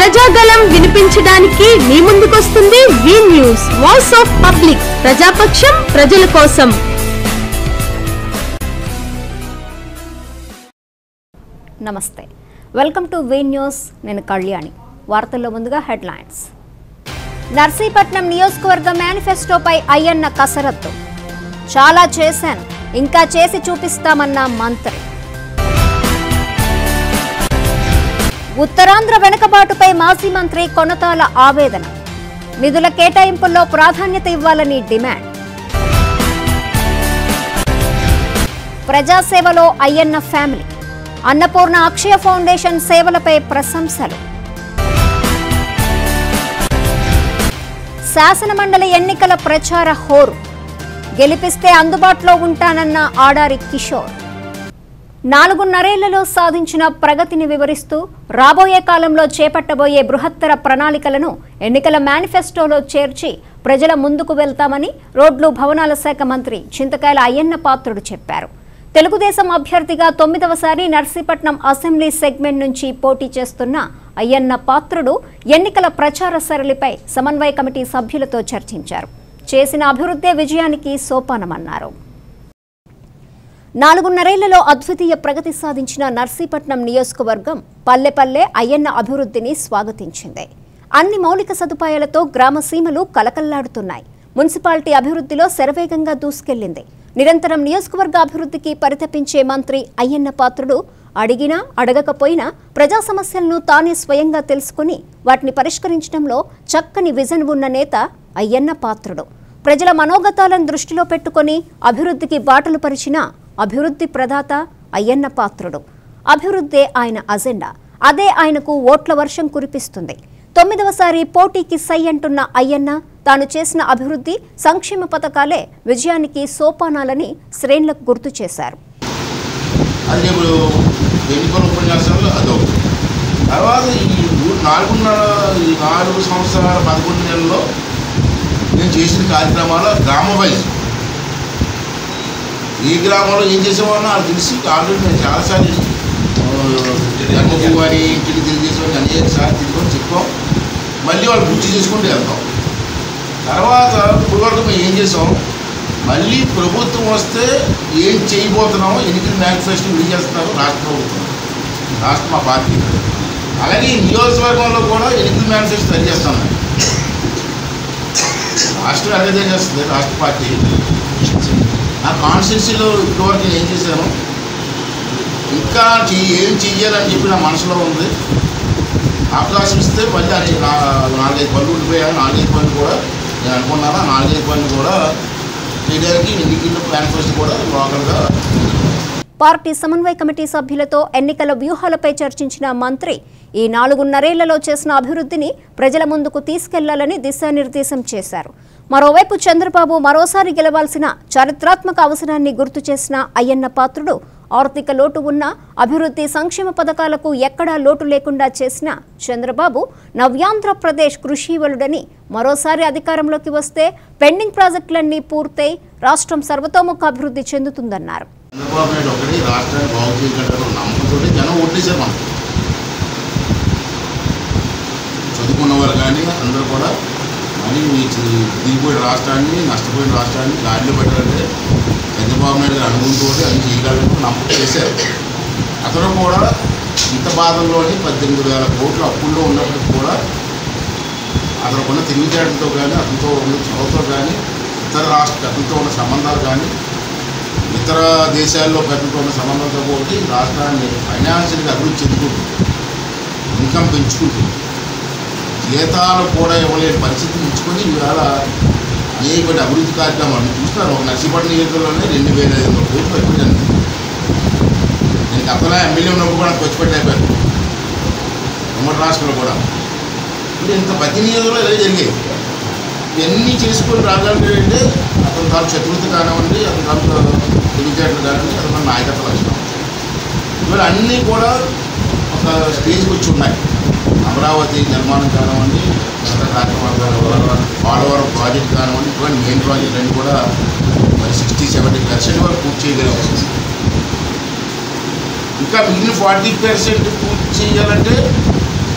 ప్రజాగలం వినిపించడానికి మీ ముందుకొస్తుంది V News, voice of public, ప్రజాపక్షం, ప్రజల కోసం. నమస్తే, వెల్కమ్ టు వి న్యూస్. నేను కళ్యాణి. వార్తల్లో ముందుగా హెడ్లైన్స్. నర్సీపట్నం నియోజకవర్గ మేనిఫెస్టోపై అయ్యన్న కసరత్తు. చాలా చేశాను, ఇంకా చేసి చూపిస్తామన్న మంత్రి. ఉత్తరాంధ్ర వెనుకబాటుపై మాజీ మంత్రి కొనతాల ఆవేదన. నిధుల కేటాయింపుల్లో ప్రాధాన్యత ఇవ్వాలని డిమాండ్. ప్రజాసేవలో అయ్యన్న ఫ్యామిలీ. అన్నపూర్ణ అక్షయ ఫౌండేషన్ సేవలపై ప్రశంసలు. శాసనమండలి ఎన్నికల ప్రచార హోరు. గెలిపిస్తే అందుబాటులో ఉంటానన్న ఆడారి కిషోర్. 4.5 సాధించిన ప్రగతిని వివరిస్తూ రాబోయే కాలంలో చేపట్టబోయే బృహత్తర ప్రణాళికలను ఎన్నికల మేనిఫెస్టోలో చేర్చి ప్రజల ముందుకు వెళ్తామని రోడ్లు భవనాల శాఖ మంత్రి చింతకాయల అయ్యన్న పాత్రుడు చెప్పారు. తెలుగుదేశం అభ్యర్థిగా 9వసారి నర్సీపట్నం అసెంబ్లీ సెగ్మెంట్ నుంచి పోటీ చేస్తున్న అయ్యన్న పాత్రుడు ఎన్నికల ప్రచార సరళిపై సమన్వయ కమిటీ సభ్యులతో చర్చించారు. చేసిన అభివృద్ధే విజయానికి సోపానమన్నారు. 4.5 అద్వితీయ ప్రగతి సాధించిన నర్సీపట్నం నియోజకవర్గం పల్లెపల్లె అయ్యన్న అభివృద్ధిని స్వాగతించింది. అన్ని మౌలిక సదుపాయాలతో గ్రామ సీమలు కలకల్లాడుతున్నాయి. మున్సిపాలిటీ అభివృద్ధిలో శరవేగంగా దూసుకెళ్లింది. నిరంతరం నియోజకవర్గ అభివృద్ధికి పరితపించే మంత్రి అయ్యన్న పాత్రుడు అడిగినా అడగకపోయినా ప్రజా సమస్యలను తానే స్వయంగా తెలుసుకుని వాటిని పరిష్కరించడంలో చక్కని విజన్ ఉన్న నేత అయ్యన్న పాత్రుడు. ప్రజల మనోగతాలను దృష్టిలో పెట్టుకుని అభివృద్ధికి బాటలు పరిచిన అభివృద్ధి ప్రదాత అయ్యన్న పాత్రుడు. అభివృద్ధే ఆయన అజెండా. అదే ఆయనకు ఓట్ల వర్షం కురిపిస్తుంది. 9వసారి పోటీకి సై అంటున్న అయ్యన్న తాను చేసిన అభివృద్ధి సంక్షేమ పథకాలే విజయానికి సోపానాలని శ్రేణులకు గుర్తు చేశారు. తర్వాత ఈ 4 సంవత్సరాల 11 నెలల్లో నేను చేసిన కార్యక్రమాలు గ్రామ వైజ్ ఏ గ్రామంలో ఏం చేసేవాళ్ళో నాకు తెలిసి ఆల్రెడీ నేను చాలాసార్లు జన్మభూమి అని ఇంటికి తెలియజేసేవాడిని అనేక సార్లు తిరుగుకొని చెప్పాం. మళ్ళీ వాళ్ళు గుర్తు చేసుకుంటూ వెళ్తాం. తర్వాత ఇప్పుడు వరకు మేము ఏం చేసాం, మళ్ళీ ప్రభుత్వం వస్తే ఏం చేయబోతున్నామో ఎన్నికల మేనిఫెస్టో విడుదల చేస్తున్నారు రాష్ట్ర ప్రభుత్వం, రాష్ట్ర మా పార్టీ. అలాగే ఈ నియోజకవర్గంలో కూడా ఎన్నికల మేనిఫెస్టో తయారు చేస్తాం. రాష్ట్రం అదే చేస్తుంది రాష్ట్ర పార్టీ. ఆ కాన్స్టిట్యూన్సీలో ఇప్పటివరకు నేను ఏం చేశాను, ఇంకా ఏం చెయ్యాలని చెప్పి నా మనసులో ఉంది. అవకాశం ఇస్తే మళ్ళీ అది 4-5 పనులు ఉండిపోయాను. 4-5 పనులు కూడా నేను అనుకున్నాను. 4-5 పనులు కూడా చేయడానికి ఎన్నికల మేనిఫెస్టో కూడా లోకల్గా. పార్టీ సమన్వయ కమిటీ సభ్యులతో ఎన్నికల వ్యూహాలపై చర్చించిన మంత్రి ఈ 4.5 చేసిన అభివృద్ధిని ప్రజల ముందుకు తీసుకెళ్లాలని దిశానిర్దేశం చేశారు. మరోవైపు చంద్రబాబు మరోసారి గెలవాల్సిన చారిత్రాత్మక అవసరాన్ని గుర్తు చేసిన అయ్యన్న పాత్రుడు ఆర్థిక లోటు ఉన్న అభివృద్ధి సంక్షేమ పథకాలకు ఎక్కడా లోటు లేకుండా చేసిన చంద్రబాబు నవ్యాంధ్రప్రదేశ్ కృషివలుడని, మరోసారి అధికారంలోకి వస్తే పెండింగ్ ప్రాజెక్టులన్నీ పూర్తయి రాష్ట్రం సర్వతోముఖ అభివృద్ధి చెందుతుందన్నారు. చంద్రబాబు నాయుడు ఒకటి రాష్ట్రాన్ని బాగు చేయగలరు నమ్మకంతో జనం ఓట్లేశారు. మనం చదువుకున్నవారు కానీ అందరూ కూడా మళ్ళీ దిగిపోయిన రాష్ట్రాన్ని, నష్టపోయిన రాష్ట్రాన్ని గాడిలో పెట్టాలంటే చంద్రబాబు నాయుడు గారు అనుకుంటూ అన్ని చేయగలను నమ్మకం చేశారు. అతను కూడా ఇంత బాధల్లోని 18,000 కోట్ల అప్పుల్లో ఉన్నప్పటికీ కూడా అతనుకున్న తెలివితేటలతో కానీ, అతనితో ఉన్న చదువుతో కానీ, అతనితో ఉన్న సంబంధాలు కానీ, ఇతర దేశాల్లో అతనితో ఉన్న సంబంధాలతో పోటీ రాష్ట్రాన్ని ఫైనాన్షియల్గా అభివృద్ధి చెందుకుంటుంది, ఇన్కమ్ పెంచుకుంటుంది. జీతాలు కూడా ఇవ్వలేని పరిస్థితిని ఉంచుకొని ఇవాళ అనేక అభివృద్ధి కార్యక్రమాలు చూస్తారు. ఒక నర్సీపట్నం నియోజకవర్గంలోనే 2,500 కోట్లు ఖర్చు పెట్టాను. నేను గతంలో ఎమ్మెల్యే ఉన్నప్పుడు కూడా ఖర్చు పెట్టలేకపోయాను. ఉమ్మడి రాష్ట్రంలో కూడా ఇప్పుడు ఇంత ప్రతి నియోజకవర్గంలో ఇలాగే జరిగాయి. ఇవన్నీ చేసుకొని రాగలంటే అతని తాను చతుర్థి కానివ్వండి, అతని తాను తెలివితేటలు కానివ్వండి, అతని నాయకత్వ లక్షణం ఇవాళ అన్నీ కూడా ఒక స్టేజ్కి వచ్చి ఉన్నాయి. అమరావతి నిర్మాణం కానివ్వండి, ఇతర కార్యక్రమాలు కానివ్వండి, పోలవరం ప్రాజెక్ట్ కానివ్వండి, ఇటువంటి మెయిన్ ప్రాజెక్ట్ అన్నీ కూడా 60-70% వరకు పూర్తి చేయగలం. ఇంకా మిగిలిన 40% పూర్తి చేయాలంటే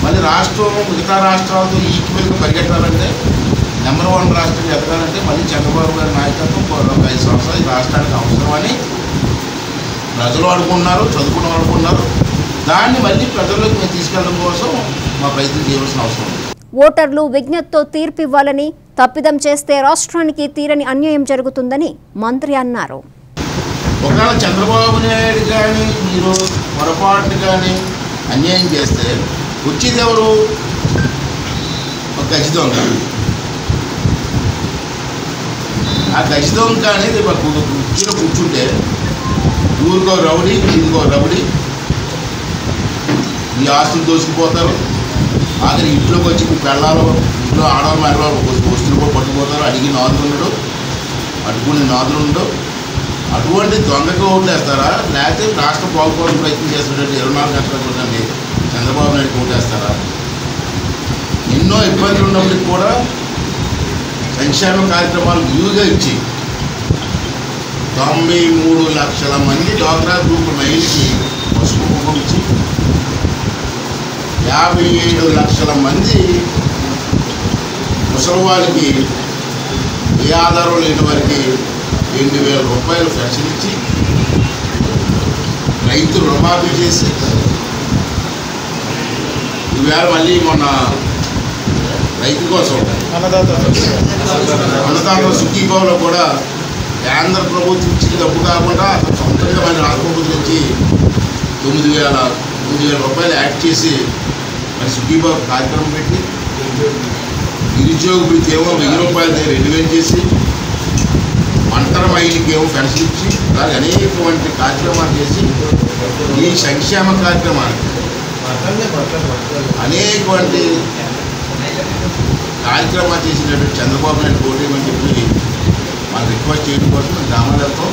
మళ్ళీ రాష్ట్రం మిగతా రాష్ట్రాలతో ఈక్వల్గా పరిగెట్టాలంటే నెంబర్ 1 రాష్ట్రం ఎదగాలంటే మళ్ళీ చంద్రబాబు గారి నాయకత్వం 5 సంవత్సరాలు ఈ రాష్ట్రానికి అవసరమని ప్రజలు అనుకున్నారు, చదువుకున్న అనుకున్నారు. దాన్ని మళ్ళీ ప్రజల్లోకి మేము తీసుకెళ్ళడం కోసం మా ప్రయత్నం చేయవలసిన అవసరం ఉంది. ఓటర్లు విజ్ఞతతో తీర్పు ఇవ్వాలని, తప్పిదం చేస్తే రాష్ట్రానికి తీరని అన్యాయం జరుగుతుందని మంత్రి అన్నారు. ఒకవేళ చంద్రబాబు నాయుడు కానీ మీరు పొరపాటు కానీ అన్యాయం చేస్తే వచ్చేది ఎవరు? ఒక గజ దొంగ. ఆ గజ దొంగ అనేది కుర్చీలో కూర్చుంటే ఊరికో రౌడీ, ఇంకో రౌడీ మీ ఆస్తులు దోసుకుపోతారు. ఆఖరి ఇంట్లోకి వచ్చి మీ పెళ్ళాలు, ఇంట్లో ఆడవాళ్ళు మెడవాళ్ళు వస్తువులు కూడా పట్టుకుపోతారు. అడిగి నాదులు ఉండడు, అడుగుని నాదులు ఉండవు. అటువంటి దొంగకి ఓట్లు వేస్తారా? లేకపోతే రాష్ట్రం బాగుపడడం ప్రయత్నం చేస్తున్నట్టు 24 గంటలు చూడండి చంద్రబాబు నాయుడు ఓటేస్తారా? ఎన్నో ఇబ్బందులు ఉన్నప్పటికీ కూడా సంక్షేమ కార్యక్రమాలు వ్యూగా ఇచ్చి 93 లక్షల మంది డ్వాక్రా గ్రూప్ మహిళకి పసుపు కుంకుమ ఇచ్చి 57 లక్షల మంది ముసలి వాళ్ళకి ఏ ఆధారం లేని వారికి 2,000 రూపాయలు పెన్షన్ ఇచ్చి రైతు రుణమాఫీ చేసి ఈవేళ మళ్ళీ మొన్న రైతు కోసం అన్నదాత సుఖీభావలో కూడా కేంద్ర ప్రభుత్వం ఇచ్చిన డబ్బు కాకుండా అతను సొంతంగా మన రాష్ట్ర ప్రభుత్వం నుంచి 9,000 రూపాయలు యాడ్ చేసి మరి సుఖీభావ కార్యక్రమం పెట్టి నిరుద్యోగ వృత్తి ఏమో 1,000 రూపాయల దగ్గర 2,000 చేసి ఒంటరి మహిళకి ఏమో పెన్షన్ ఇచ్చి అలాగే అనేకటువంటి కార్యక్రమాలు చేసి ఈ సంక్షేమ కార్యక్రమాలు అనేకటువంటి కార్యక్రమాలు చేసినటువంటి చంద్రబాబు నాయుడు కోటేమని చెప్పి మనం రిక్వెస్ట్ చేయడం కోసం గ్రామాలతో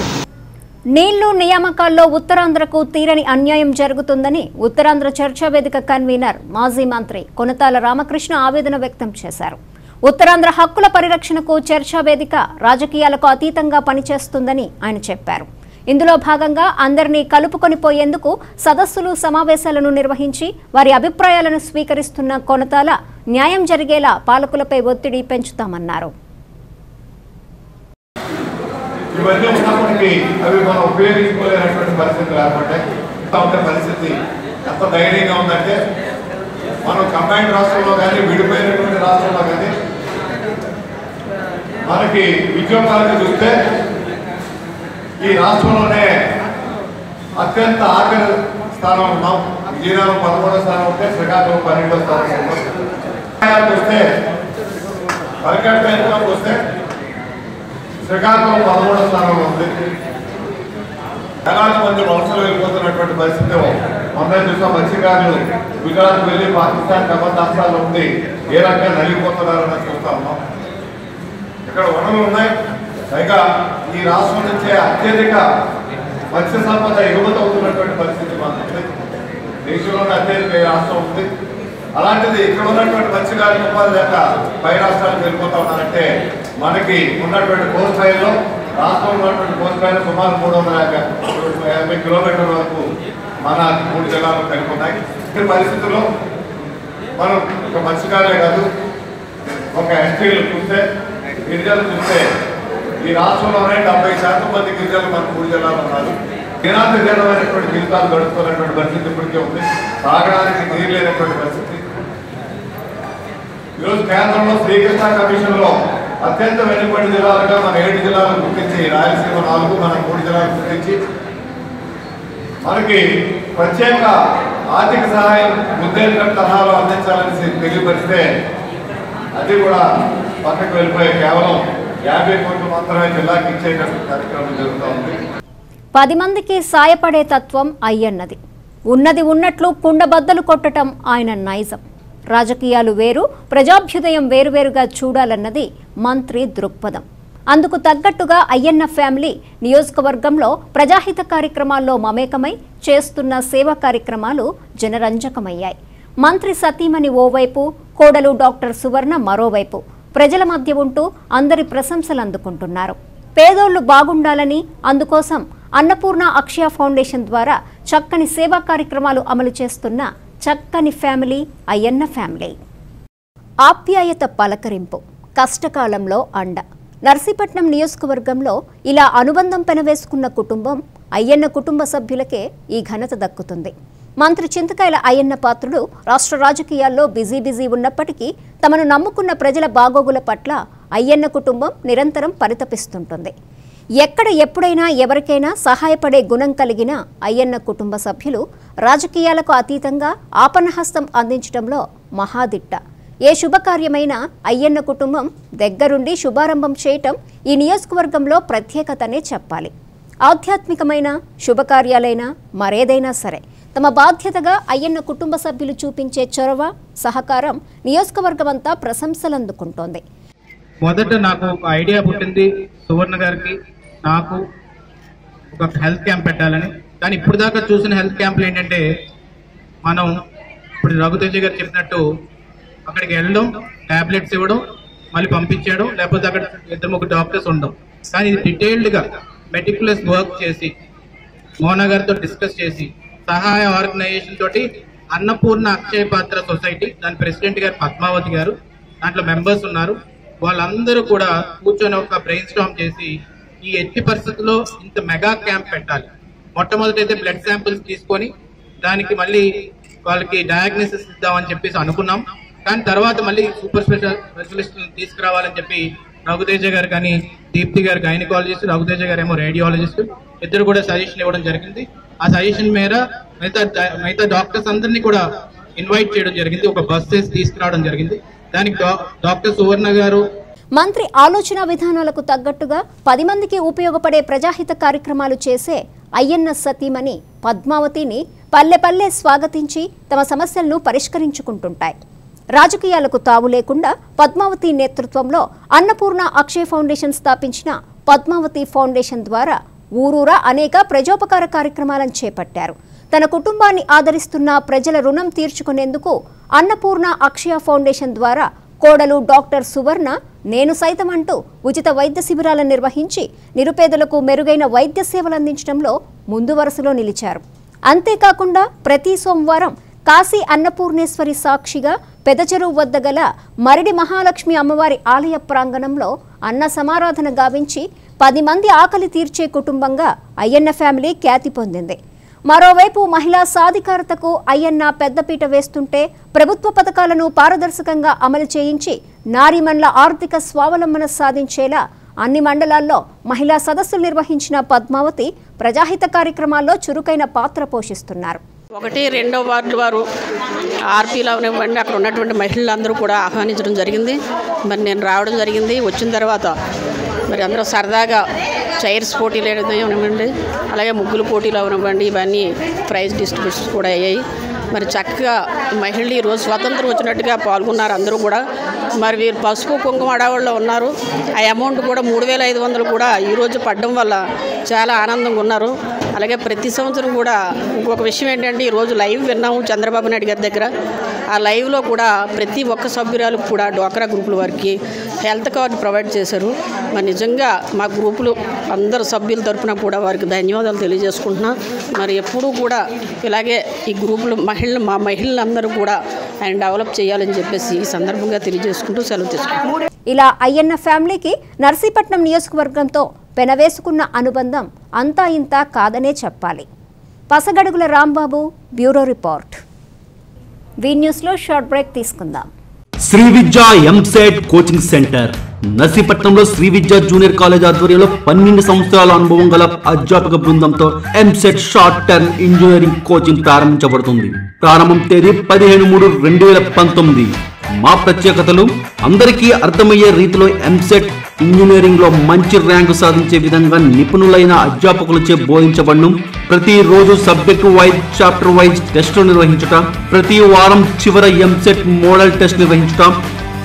నీళ్లు నియామకాల్లో ఉత్తరాంధ్రకు తీరని అన్యాయం జరుగుతుందని ఉత్తరాంధ్ర చర్చా వేదిక కన్వీనర్ మాజీ మంత్రి కొనతాల రామకృష్ణ ఆవేదన వ్యక్తం చేశారు. ఉత్తరాంధ్ర హక్కుల పరిరక్షణకు చర్చా వేదిక రాజకీయాలకు అతీతంగా పనిచేస్తుందని ఆయన చెప్పారు. ఇందులో భాగంగా అందరినీ కలుపుకొని పోయేందుకు సదస్సులు, సమావేశాలను నిర్వహించి వారి అభిప్రాయాలను స్వీకరిస్తున్న కొనతాల న్యాయం జరిగేలా పాలకులపై ఒత్తిడి పెంచుతామన్నారు. ఇవన్నీ ఉన్నప్పటికీ అవి మనం ఉపయోగించుకోలేనటువంటి పరిస్థితులు ఏర్పడ్డాయి. పరిస్థితి ఎంత ధైర్యంగా ఉందంటే మనం కంబైన్డ్ రాష్ట్రంలో కానీ విడిపోయినటువంటి రాష్ట్రంలో కానీ మనకి ఉద్యోగాలను చూస్తే ఈ రాష్ట్రంలోనే అత్యంత ఆఖరి స్థానం ఉన్నాం. విజయనగరం 11వ స్థానం ఉంటే శ్రీకాకుళం 12వ స్థానం ఉన్నాం. వస్తే పర్కాట్ ఇన్కమ్ వస్తే శ్రీకాకుళం 13వ స్థానంలో ఉంది. వేలాది మంది వలసలు వెళ్ళిపోతున్నటువంటి పరిస్థితి మొన్న చూసాం. మత్స్యకారులు గుజరాత్ వెళ్ళి పాకిస్తాన్ కబర్ రాష్ట్రాల్లో ఉండి ఏ రకంగా నలిగిపోతున్నారని చూస్తా ఉన్నాం. ఇక్కడ వనరులు ఉన్నాయి. పైగా ఈ రాష్ట్రం నుంచే అత్యధిక మత్స్య సంపద ఎగుమతి అవుతున్నటువంటి పరిస్థితి మనకు దేశంలోనే అత్యధిక రాష్ట్రం ఉంది. అలాంటిది ఇక్కడ ఉన్నటువంటి మత్స్యకారులకు ఉపాధి లేక పై రాష్ట్రాలకు వెళ్ళిపోతా ఉన్నారంటే మనకి ఉన్నటువంటి కోస్ట్ లైన్లో రాష్ట్రంలో ఉన్నటువంటి కోస్ట్ లైన్ సుమారు 350 కిలోమీటర్ల వరకు మన 3 జిల్లాలు కలిగి ఉన్నాయి. ఈ పరిస్థితుల్లో మనం ఒక మత్స్యకారులే కాదు, ఒక ఎస్టీలు చూస్తే, గిరిజనులు చూస్తే ఈ రాష్ట్రంలోనే 70% మంది గిరిజనులు మన 3 జిల్లాలో ఉన్నారు. దినాంతమైనటువంటి జీవితాలు గడుపుతున్నటువంటి పరిస్థితి ఇప్పటికే ఉంది. తాగడానికి నీరు లేనటువంటి పరిస్థితి. ఈరోజు కేంద్రంలో శ్రీకృష్ణ కమిషన్లో అత్యంత వెనుకబడి జిల్లాలుగా మన 7 జిల్లాలను గుర్తించి, రాయలసీమ 4, మన 3 జిల్లాలు గుర్తించి మనకి ప్రత్యేక ఆర్థిక సహాయం ముద్దేళ్ళ తరహాలో అందించాలని తెలియపరిస్తే అది కూడా పక్కకు వెళ్ళిపోయి కేవలం 50 కోట్లు మాత్రమే జిల్లాకి ఇచ్చే కార్యక్రమం జరుగుతూ ఉంది. 10 మందికి సాయపడే తత్వం అయ్యన్నది. ఉన్నది ఉన్నట్లు కుండబద్దలు కొట్టడం ఆయన నైజం. రాజకీయాలు వేరు, ప్రజాభ్యుదయం వేరువేరుగా చూడాలన్నది మంత్రి దృక్పథం. అందుకు తగ్గట్టుగా అయ్యన్న ఫ్యామిలీ నియోజకవర్గంలో ప్రజాహిత కార్యక్రమాల్లో మమేకమై చేస్తున్న సేవా కార్యక్రమాలు జనరంజకమయ్యాయి. మంత్రి సతీమణి ఓవైపు, కోడలు డాక్టర్ సువర్ణ మరోవైపు ప్రజల మధ్య ఉంటూ అందరి ప్రశంసలు అందుకుంటున్నారు. పేదోళ్లు బాగుండాలని, అందుకోసం అన్నపూర్ణ అక్షయ ఫౌండేషన్ ద్వారా చక్కని సేవా కార్యక్రమాలు అమలు చేస్తున్న చక్కని ఫ్యామిలీ అయ్యన్న ఫ్యామిలీ. ఆప్యాయత పలకరింపు, కష్టకాలంలో అండ. నర్సీపట్నం నియోజకవర్గంలో ఇలా అనుబంధం పెనవేసుకున్న కుటుంబం అయ్యన్న కుటుంబ సభ్యులకే ఈ ఘనత దక్కుతుంది. మంత్రి చింతకాయల అయ్యన్న పాత్రుడు రాష్ట్ర రాజకీయాల్లో బిజీ ఉన్నప్పటికీ తమను నమ్ముకున్న ప్రజల బాగోగుల పట్ల అయ్యన్న కుటుంబం నిరంతరం పరితపిస్తుంటుంది. ఎక్కడ ఎప్పుడైనా ఎవరికైనా సహాయపడే గుణం కలిగిన అయ్యన్న కుటుంబ సభ్యులు రాజకీయాలకు అతీతంగా ఆపన్నహస్తం అందించడంలో మహాదిట్ట. ఏ శుభకార్యమైనా అయ్యన్న కుటుంబం దగ్గరుండి శుభారంభం చేయటం ఈ నియోజకవర్గంలో ప్రత్యేకతనే చెప్పాలి. ఆధ్యాత్మికమైన శుభకార్యాలైనా మరేదైనా సరే తమ బాధ్యతగా అయ్యన్న కుటుంబ సభ్యులు చూపించే చొరవ, సహకారం నియోజకవర్గమంతా ప్రశంసలందుకుంటోంది. మొదట నాకు ఒక ఐడియా పుట్టింది, సువర్ణ గారికి నాకు ఒక హెల్త్ క్యాంప్ పెట్టాలని. కానీ ఇప్పుడు దాకా చూసిన హెల్త్ క్యాంపులు ఏంటంటే, మనం ఇప్పుడు రఘుతేజ గారు చెప్పినట్టు అక్కడికి వెళ్ళడం, టాబ్లెట్స్ ఇవ్వడం, మళ్ళీ పంపించడం, లేకపోతే అక్కడ 2-3 డాక్టర్స్ ఉండడం. కానీ ఇది డీటెయిల్డ్గా మెటిక్యులస్ వర్క్ చేసి మోహన గారితో డిస్కస్ చేసి సహాయ ఆర్గనైజేషన్ తోటి అన్నపూర్ణ అక్షయ పాత్ర సొసైటీ, దాని ప్రెసిడెంట్ గారు పద్మావతి గారు, దాంట్లో మెంబర్స్ ఉన్నారు. వాళ్ళందరూ కూడా కూర్చొని ఒక బ్రెయిన్ స్టార్మ్ చేసి ఈ ఎట్టి పరిస్థితుల్లో ఇంత మెగా క్యాంప్ పెట్టాలి. మొట్టమొదటి అయితే బ్లడ్ శాంపిల్స్ తీసుకొని దానికి మళ్ళీ వాళ్ళకి డయాగ్నోసిస్ ఇద్దామని చెప్పేసి అనుకున్నాం. కానీ తర్వాత మళ్ళీ సూపర్ స్పెషలిస్ట్ తీసుకురావాలని చెప్పి రఘుతేజ గారు కానీ దీప్తి గారు గైనకాలజిస్ట్, రఘుతేజ గారు ఏమో రేడియాలజిస్ట్, ఇద్దరు కూడా సజెషన్ ఇవ్వడం జరిగింది. ఆ సజెషన్ మేర మిగతా డాక్టర్స్ అందరినీ కూడా ఇన్వైట్ చేయడం జరిగింది. ఒక బస్ చేసి తీసుకురావడం జరిగింది. దానికి డాక్టర్ సువర్ణ గారు మంత్రి ఆలోచన విధానాలకు తగ్గట్టుగా 10 మందికి ఉపయోగపడే ప్రజాహిత కార్యక్రమాలు చేసే అయ్యన్న సతీమణి పద్మావతిని పల్లె స్వాగతించి తమ సమస్యలను పరిష్కరించుకుంటుంటాయి. రాజకీయాలకు తావు లేకుండా పద్మావతి నేతృత్వంలో అన్నపూర్ణ అక్షయ్ ఫౌండేషన్ స్థాపించిన పద్మావతి ఫౌండేషన్ ద్వారా ఊరూరా అనేక ప్రజోపకార కార్యక్రమాలను చేపట్టారు. తన కుటుంబాన్ని ఆదరిస్తున్న ప్రజల రుణం తీర్చుకునేందుకు అన్నపూర్ణ అక్షయ ఫౌండేషన్ ద్వారా కోడలు డాక్టర్ సువర్ణ నేను సైతం అంటూ ఉచిత వైద్య శిబిరాలను నిర్వహించి నిరుపేదలకు మెరుగైన వైద్య సేవలు అందించడంలో ముందు వరుసలో నిలిచారు. అంతేకాకుండా ప్రతి సోమవారం కాశీ అన్నపూర్ణేశ్వరి సాక్షిగా పెదచెరువు వద్ద గల మరిడి మహాలక్ష్మి అమ్మవారి ఆలయ ప్రాంగణంలో అన్న సమారాధన గావించి 10 మంది ఆకలి తీర్చే కుటుంబంగా అయ్యన్న ఫ్యామిలీ ఖ్యాతి పొందింది. మరోవైపు మహిళా సాధికారతకు అయ్యన్న పెద్దపీట వేస్తుంటే ప్రభుత్వ పథకాలను పారదర్శకంగా అమలు చేయించి నారీమణుల ఆర్థిక స్వావలంబన సాధించేలా అన్ని మండలాల్లో మహిళా సదస్సులు నిర్వహించిన పద్మావతి ప్రజాహిత కార్యక్రమాల్లో చురుకైన పాత్ర పోషిస్తున్నారు. 1-2 వార్డు వారు ఆర్పీలో ఇవ్వండి, అక్కడ ఉన్నటువంటి మహిళలందరూ కూడా ఆహ్వానించడం జరిగింది. మరి నేను రావడం జరిగింది. వచ్చిన తర్వాత మరి అందరూ సరదాగా చైర్స్ పోటీలు ఇవ్వండి, అలాగే ముగ్గులు పోటీలు అవనివ్వండి, ఇవన్నీ ప్రైజ్ డిస్ట్రిబ్యూషన్స్ కూడా అయ్యాయి. మరి చక్కగా మహిళలు ఈరోజు స్వతంత్రం వచ్చినట్టుగా పాల్గొన్నారు అందరూ కూడా. మరి వీరు పసుపు కుంకుమ అడవుల్లో ఉన్నారు. ఆ అమౌంట్ కూడా 3500 కూడా ఈరోజు పడడం వల్ల చాలా ఆనందంగా ఉన్నారు. అలాగే ప్రతి సంవత్సరం కూడా ఇంకొక విషయం ఏంటంటే, ఈరోజు లైవ్ విన్నాము చంద్రబాబు నాయుడు గారి దగ్గర. ఆ లైవ్లో కూడా ప్రతి ఒక్క సభ్యురాలకు కూడా డ్వాక్రా గ్రూపుల వారికి హెల్త్ కార్డు ప్రొవైడ్ చేశారు. మరి నిజంగా మా గ్రూపులు అందరు సభ్యుల తరఫున కూడా వారికి ధన్యవాదాలు తెలియజేసుకుంటున్నాం. మరి ఎప్పుడూ కూడా ఇలాగే ఈ గ్రూపులు మా మహిళలందరూ కూడా ఆయన డెవలప్ చేయాలని చెప్పేసి ఈ సందర్భంగా తెలియజేసుకుంటూ సెలవు తీసుకుంటాం. ఇలా అయ్యన్న ఫ్యామిలీకి నర్సీపట్నం నియోజకవర్గంతో పెనవేసుకున్న అనుబంధం అంతా ఇంతా కాదనే చెప్పాలి. Pasagadugula Rambabu, bureau report. వి న్యూస్లో షార్ట్ బ్రేక్ తీసుకుందాం. Shri Vidya EAMCET coaching centre నర్సీపట్నంలో శ్రీ విద్యా జూనియర్ కాలేజ్ ఆధ్వర్యంలో 12 సంవత్సరాల అనుభవం గల అధ్యాపక బృందంతో EAMCET short term engineering coaching ప్రారంభించబడుతుంది. ప్రారంభం తేదీ 15/3/2019. మా ప్రత్యేకతలు: అందరికీ అర్థమయ్యే రీతిలో ఎంసెట్ ఇంజనీరింగ్ లో మంచి ర్యాంకు సాధించే విధంగా నిపుణులైన అధ్యాపకులచే బోధించబడును. ప్రతి రోజు సబ్జెక్టు వైజ్, చాప్టర్ వైజ్ టెస్టులు నిర్వహించటం, ప్రతి వారం చివర ఎంసెట్ మోడల్ టెస్ట్ నిర్వహించటం,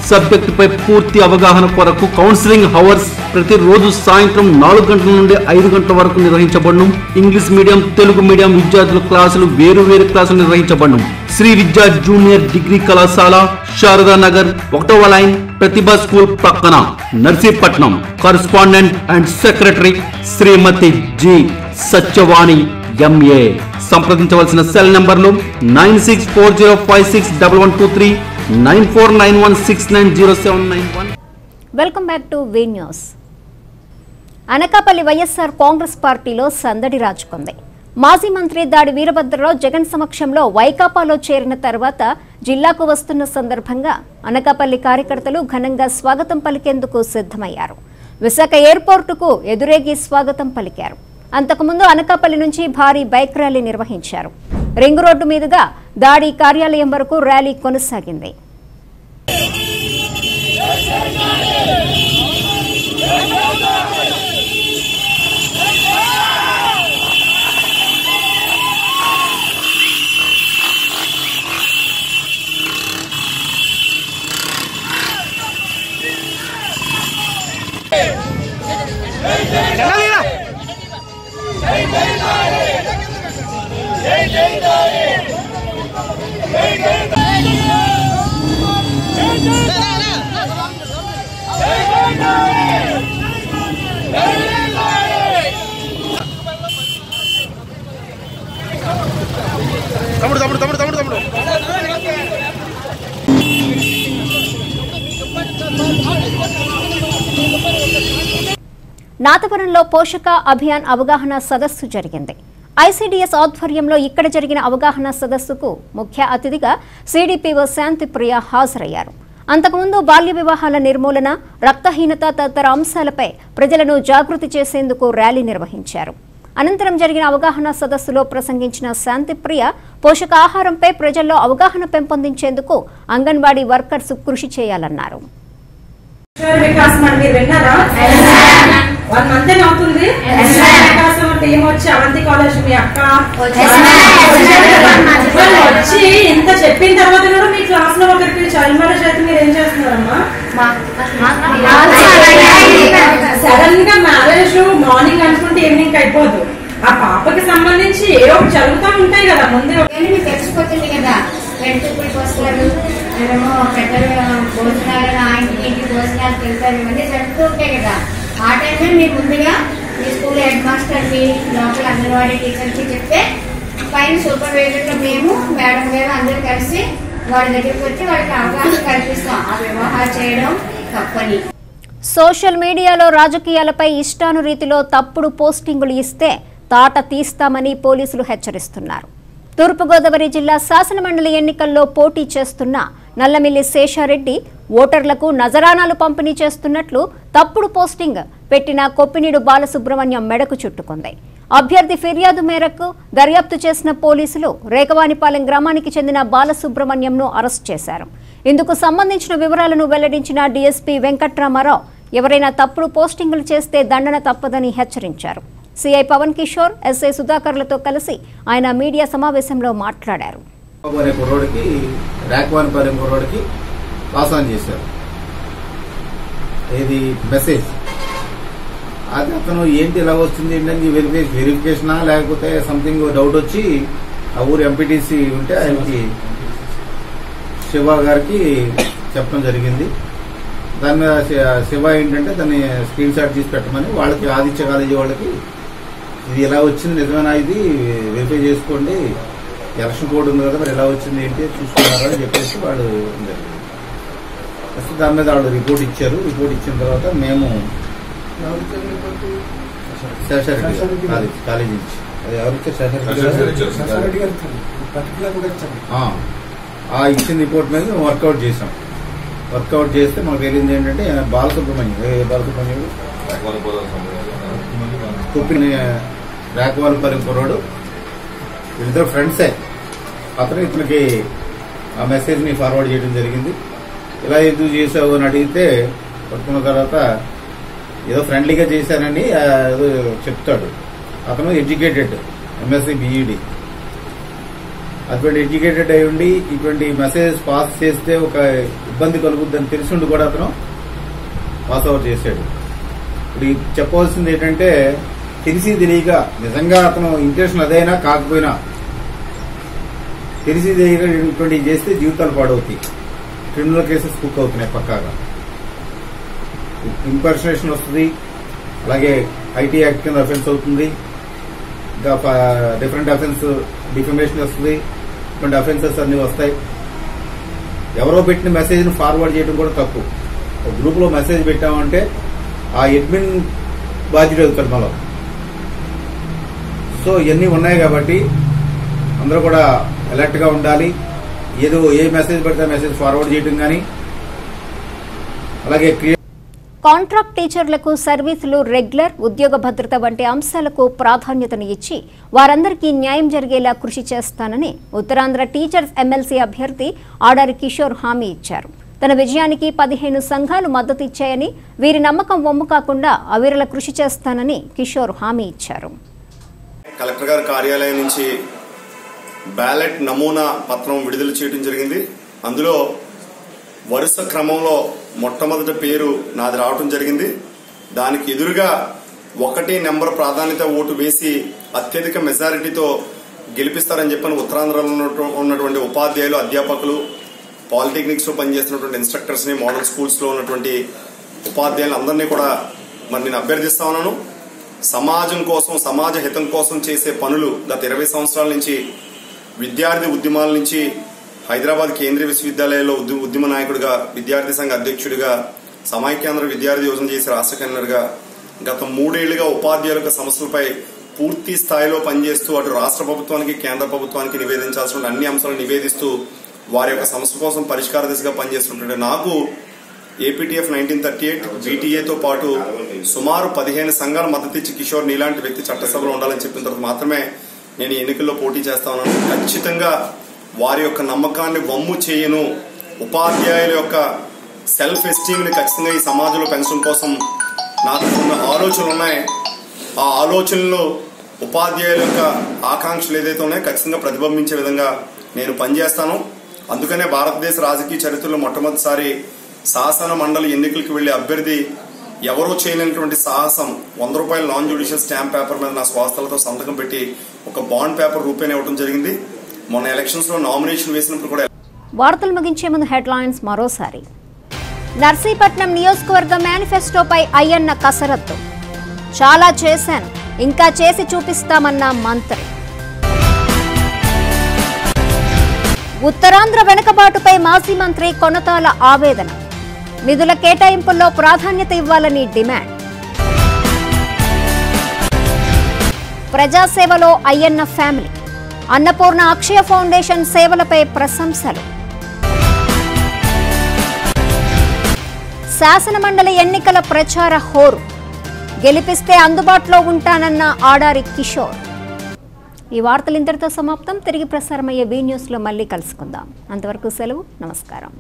సబ్జెక్టుపై పూర్తి అవగాహన కొరకు కౌన్సిలింగ్ అవర్స్ ప్రతిరోజు సాయంత్రం 4 గంటల నుండి 5 గంటల వరకు నిర్వహించబడును. ఇంగ్లీష్ మీడియం, తెలుగు మీడియం విద్యార్థుల క్లాసులు వేరు క్లాసులు నిర్వహించబడును. శ్రీ విద్యా జూనియర్ డిగ్రీ కళాశాల, శారదా నగర్, 1వ లైన్, ప్రతిభా స్కూల్ పక్కన, Narsipatnam. Correspondent and secretary Srimathi G Satyavani MA. సంప్రదించవలసిన సెల్ నంబర్లు 9640561123 9491690791. Welcome back to V news. Anakapalli YSR Congress పార్టీలో సందడి రాజుకుంది. మాజీ మంత్రి దాడి వీరభద్రరావు జగన్ సమక్షంలో వైకాపాలో చేరిన తర్వాత జిల్లాకు వస్తున్న సందర్భంగా అనకాపల్లి కార్యకర్తలు ఘనంగా స్వాగతం పలికేందుకు సిద్ధమయ్యారు. విశాఖ ఎయిర్పోర్టుకు ఎదురేగి స్వాగతం పలికారు. అంతకుముందు అనకాపల్లి నుంచి భారీ బైక్ ర్యాలీ నిర్వహించారు. రింగ్ రోడ్డు మీదుగా దాడి కార్యాలయం వరకు ర్యాలీ కొనసాగింది. నాతవరంలో పోషక అభియాన్ అవగాహన సదస్సు జరిగింది. ఐసీడీఎస్ ఆధ్వర్యంలో ఇక్కడ జరిగిన అవగాహన సదస్సుకు ముఖ్య అతిథిగా సిడిపిఓ శాంతిప్రియ హాజరయ్యారు. అంతకుముందు బాల్య వివాహాల నిర్మూలన, రక్తహీనత తదితర అంశాలపై ప్రజలను జాగృతి చేసేందుకు ర్యాలీ నిర్వహించారు. అనంతరం జరిగిన అవగాహన సదస్సులో ప్రసంగించిన శాంతిప్రియ పోషకాహారంపై ప్రజల్లో అవగాహన పెంపొందించేందుకు అంగన్వాడీ వర్కర్స్ కృషి చేయాలన్నారు. వచ్చి ఇంత చెప్పిన తర్వాత కూడా మీ క్లాస్ లో ఒకరికి చైల్డ్ మ్యారేజ్ అయితే మీరు ఏం చేస్తున్నారమ్మా? సడన్ గా మ్యారేజ్ మార్నింగ్ అనుకుంటే ఈవినింగ్ అయిపోదు. ఆ పాపకి సంబంధించి ఏదో జరుగుతూ ఉంటాయి కదా. ముందు తెలిసిపోతుంది కదా, వెంటూపులకి వస్తారు, మేమేమో పెద్దలు భోజనాలు ఇంటికి భోజనాలకు వెళ్తారు, ఇవన్నీ జరుగుతూ ఉంటాయి కదా. ఆ టైంలో మీరు ముందుగా మీ స్కూల్ హెడ్ మాస్టర్కి, లోపల అంగన్వాడీ టీచర్కి చెప్తే పైన సూపర్వైజర్లో మేము మేడం గారు అందరూ కలిసి వాళ్ళ దగ్గరికి వచ్చి వాళ్ళకి అవగాహన కల్పిస్తాం. ఆ వ్యవహారం చేయడం తప్పని. సోషల్ మీడియాలో రాజకీయాలపై ఇష్టానురీతిలో తప్పుడు పోస్టింగులు ఇస్తే తాట తీస్తామని పోలీసులు హెచ్చరిస్తున్నారు. తూర్పుగోదావరి జిల్లా శాసనమండలి ఎన్నికల్లో పోటీ చేస్తున్న నల్లమిల్లి శేషారెడ్డి ఓటర్లకు నజరానాలు పంపిణీ చేస్తున్నట్లు తప్పుడు పోస్టింగ్ పెట్టిన కొప్పినీడు బాలసుబ్రహ్మణ్యం మెడకు చుట్టుకుంది. అభ్యర్థి ఫిర్యాదు మేరకు దర్యాప్తు చేసిన పోలీసులు రేకవానిపాలెం గ్రామానికి చెందిన బాలసుబ్రహ్మణ్యంను అరెస్ట్ చేశారు. ఇందుకు సంబంధించిన వివరాలను వెల్లడించిన డీఎస్పీ వెంకట్రామారావు ఎవరైనా తప్పుడు పోస్టింగులు చేస్తే దండన తప్పదని హెచ్చరించారు. సిఐ పవన్ కిషోర్, ఎస్ఐ సుధాకర్లతో కలిసి ఆయన మీడియా సమావేశంలో మాట్లాడారు. అది అతను ఏంటి ఇలా వచ్చింది ఏంటని వెరిఫికేషనా లేకపోతే సంథింగ్ డౌట్ వచ్చి ఆ ఊరు ఎంపీటీసీ ఉంటే ఆయనకి శివ గారికి చెప్పడం జరిగింది. దాని మీద శివ ఏంటంటే దాన్ని స్క్రీన్ షాట్ తీసి పెట్టమని వాళ్ళకి ఆదిత్య కాలేజీ వాళ్ళకి ఇది ఎలా వచ్చింది నిజమేనా, ఇది వెరిఫై చేసుకోండి, ఎలక్షన్ కోడ్ ఉంది కదా, మరి ఎలా వచ్చింది ఏంటి చూసుకున్నారా అని చెప్పేసి వాళ్ళు ఫస్ట్ దాని మీద వాళ్ళు రిపోర్ట్ ఇచ్చారు. రిపోర్ట్ ఇచ్చిన తర్వాత మేము కాలేజీ నుంచి అది ఎవరిచ్చారు ఇచ్చిన రిపోర్ట్ మీద మేము వర్కౌట్ చేసాం. వర్కౌట్ చేస్తే మాకు తెలిసింది ఏంటంటే బాలసుబ్రహ్మణ్యం కుప్పిన రాకవాలపల్లి కుర్రాడు, వీళ్ళిద్దరు ఫ్రెండ్సే. అతను ఇతనికి ఆ మెసేజ్ ని ఫార్వర్డ్ చేయడం జరిగింది. ఇలా ఎందుకు చేసావు అని అడిగితే పట్టుకున్న తర్వాత ఏదో ఫ్రెండ్లీగా చేశానని చెప్తాడు. అతను ఎడ్యుకేటెడ్, ఎంఎస్సీ బిఈడి. అటువంటి ఎడ్యుకేటెడ్ అయి ఉండి ఇటువంటి మెసేజ్ పాస్ చేస్తే ఒక ఇబ్బంది కలుగుద్దని తెలిసిండు కూడా అతను పాస్ అవుట్ చేశాడు. ఇప్పుడు చెప్పవలసింది ఏంటంటే తెలిసి తెలియక నిజంగా అతను ఇంటెన్షన్ అదైనా కాకపోయినా తెలిసి తెలియక ఇటువంటి చేస్తే జీవితాలు పాడవుతాయి. క్రిమినల్ కేసెస్ బుక్ అవుతున్నాయి పక్కాగా. ఇంపర్సనేషన్ వస్తుంది, అలాగే ఐటీ యాక్ట్ కింద అఫెన్స్ అవుతుంది, ఇంకా డిఫరెంట్ అఫెన్స్ డిఫమేషన్ వస్తుంది, డిఫరెంట్ అఫెన్సెస్ అన్ని వస్తాయి. ఎవరో పెట్టిన మెసేజ్ని ఫార్వర్డ్ చేయడం కూడా తప్పు. ఒక గ్రూప్లో మెసేజ్ పెట్టామంటే ఆ అడ్మిన్ బాధ్యత అవుతాడు మనం. సో ఇవన్నీ ఉన్నాయి కాబట్టి అందరూ కూడా అలర్ట్గా ఉండాలి. ఏదో ఏ మెసేజ్ పెడితే మెసేజ్ ఫార్వర్డ్ చేయడం కానీ, అలాగే కాంట్రాక్ట్ టీచర్లకు సర్వీసులు, రెగ్యులర్ ఉద్యోగ భద్రత వంటి అంశాలకు ప్రాధాన్యతను ఇచ్చి వారందరికీ న్యాయం జరిగేలా కృషి చేస్తానని ఉత్తరాంధ్ర టీచర్స్ ఎమ్మెల్సీ అభ్యర్థి ఆడారి కిషోర్ హామీ ఇచ్చారు. తన విజయానికి 15 సంఘాలు మద్దతు ఇచ్చాయని, వీరి నమ్మకం వమ్ము కాకుండా అవిరళ కృషి చేస్తానని కిషోర్ హామీ ఇచ్చారు. కలెక్టర్ గారి కార్యాలయం నుంచి బ్యాలెట్ నమూనా పత్రం విడుదల చేయడం జరిగింది. అందులో వరుస క్రమంలో మొట్టమొదటి పేరు నాది రావటం జరిగింది. దానికి ఎదురుగా 1 నెంబర్ ప్రాధాన్యత ఓటు వేసి అత్యధిక మెజారిటీతో గెలిపిస్తారని చెప్పని ఉత్తరాంధ్రలో ఉన్నటువంటి ఉపాధ్యాయులు, అధ్యాపకులు, పాలిటెక్నిక్స్ లో పనిచేస్తున్నటువంటి ఇన్స్ట్రక్టర్స్ ని, మోడల్ స్కూల్స్ లో ఉన్నటువంటి ఉపాధ్యాయులు అందరినీ కూడా మరి నేను అభ్యర్థిస్తా ఉన్నాను. సమాజం కోసం, సమాజ హితం కోసం చేసే పనులు గత 20 సంవత్సరాల నుంచి విద్యార్థి ఉద్యమాల నుంచి హైదరాబాద్ కేంద్రీయ విశ్వవిద్యాలయంలో ఉద్యమ నాయకుడిగా, విద్యార్థి సంఘ అధ్యక్షుడిగా, సమైక్యాంధ్ర విద్యార్థి యోజన చేసే రాష్ట్ర కన్వీనర్గా గత 3 ఏళ్లుగా ఉపాధ్యాయుల సమస్యలపై పూర్తి స్థాయిలో పనిచేస్తూ అటు రాష్ట్ర ప్రభుత్వానికి, కేంద్ర ప్రభుత్వానికి నివేదించాల్సిన అన్ని అంశాలను నివేదిస్తూ వారి యొక్క సమస్య కోసం పరిష్కార దిశగా పనిచేస్తుంటే నాకు ఏపీటీఎఫ్ 1938 బీటీఏతో పాటు సుమారు 15 సంఘాలు మద్దతు ఇచ్చి కిషోర్ నీలాంటి వ్యక్తి చట్టసభలో ఉండాలని చెప్పిన తర్వాత మాత్రమే నేను ఎన్నికల్లో పోటీ చేస్తా ఉన్నాను. ఖచ్చితంగా వారి యొక్క నమ్మకాన్ని వమ్ము చేయను. ఉపాధ్యాయుల యొక్క సెల్ఫ్ ఎస్టీమ్ ని ఖచ్చితంగా ఈ సమాజంలో పెంచడం కోసం నాకు కొన్ని ఆలోచనలు ఉన్నాయి. ఆ ఆలోచనలు ఉపాధ్యాయుల యొక్క ఆకాంక్షలు ఏదైతే ఉన్నాయో ఖచ్చితంగా ప్రతిబింబించే విధంగా నేను పనిచేస్తాను. అందుకనే భారతదేశ రాజకీయ చరిత్రలో మొట్టమొదటిసారి శాసన మండలి ఎన్నికలకు వెళ్లే అభ్యర్థి ఎవరో చేయలేనటువంటి సాహసం 100 రూపాయల నాన్ జ్యుడిషియల్ స్టాంప్ పేపర్ మీద నా స్వాస్థలతో సంతకం పెట్టి ఒక బాండ్ పేపర్ రూపేణ ఇవ్వడం జరిగింది. మొన్న ఎలక్షన్స్ లో నామినేషన్ వేసినప్పుడు కూడా. వార్తలు ముగించే ముందు హెడ్లైన్స్ మరోసారి. నర్సీపట్నం నియోజకవర్గ మేనిఫెస్టోపై అయ్యన్న కసరత్తు. చాలా చేశాను, ఇంకా చేసి చూపిస్తామన్న మంత్రి. ఉత్తరాంధ్ర వెనుకబాటుపై మాజీ మంత్రి కొనతాల ఆవేదన. నిధుల కేటాయింపుల్లో ప్రాధాన్యత ఇవ్వాలని డిమాండ్. ప్రజాసేవలో అయ్యన్న ఫ్యామిలీ. అన్నపూర్ణ అక్షయ ఫౌండేషన్ సేవలపై ప్రశంసలు. శాసనమండలి ఎన్నికల ప్రచార హోరు. గెలిపిస్తే అందుబాటులో ఉంటానన్న ఆడారి కిషోర్. ఈ వార్తలు ఇంతటితో సమాప్తం. తిరిగి ప్రసారమయ్యే వి న్యూస్లో మళ్ళీ కలుసుకుందాం. అంతవరకు సెలవు. నమస్కారం.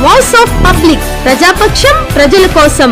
వాయిస్ ఆఫ్ పబ్లిక్, ప్రజాపక్షం, ప్రజల కోసం.